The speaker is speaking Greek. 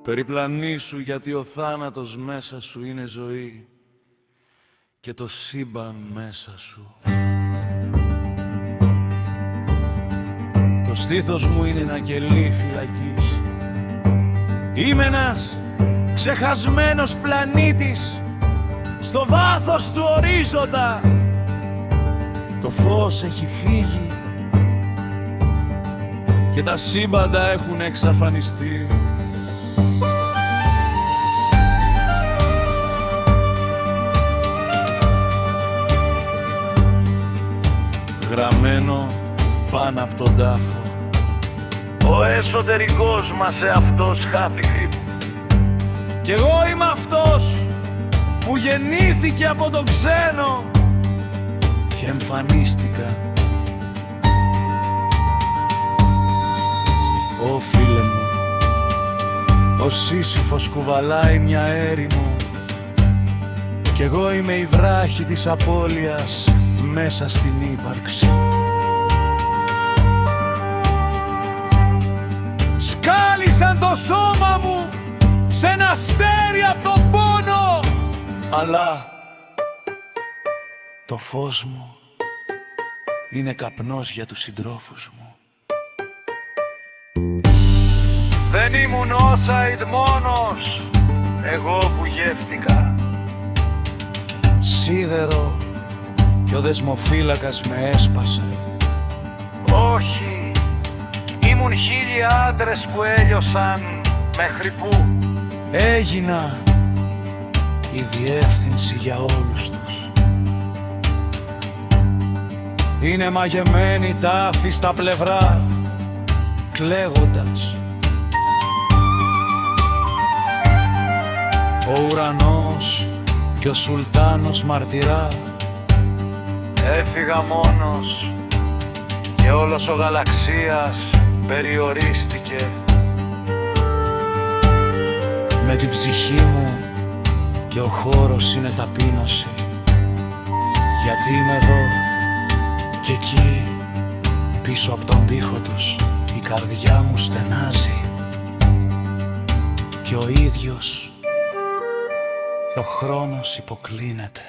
Περιπλανήσου, γιατί ο θάνατος μέσα σου είναι ζωή και το σύμπαν μέσα σου. Το στήθος μου είναι ένα κελί φυλακής. Είμαι ένας ξεχασμένος πλανήτης στο βάθος του ορίζοντα. Το φως έχει φύγει και τα σύμπαντα έχουν εξαφανιστεί. Γραμμένο πάνω από τον τάφο, ο εσωτερικός μας εαυτός χάθηκε. Κι εγώ είμαι αυτός που γεννήθηκε από τον ξένο και εμφανίστηκα. Ω φίλε μου, ο Σύσυφος κουβαλάει μια έρημο κι εγώ είμαι η βράχη της απώλειας μέσα στην ύπαρξη. Σκάλισαν το σώμα μου σε ένα αστέρι απ' τον πόνο, αλλά το φως μου είναι καπνός για τους συντρόφους μου. Δεν ήμουν όσα μόνος, εγώ που γεύτηκα σίδερο κι ο δεσμοφύλακας με έσπασε. Όχι, ήμουν 1000 άντρες που έλειωσαν μέχρι που έγινα η διεύθυνση για όλους τους. Είναι μαγεμένη τάφη στα πλευρά, κλαίγοντας. Ο ουρανός και ο Σουλτάνος μαρτυρά. Έφυγα μόνος και όλος ο γαλαξίας περιορίστηκε. Με την ψυχή μου και ο χώρος είναι ταπείνωση, γιατί είμαι εδώ και εκεί πίσω από τον τοίχο τους η καρδιά μου στενάζει και ο ίδιος ο χρόνος υποκλίνεται.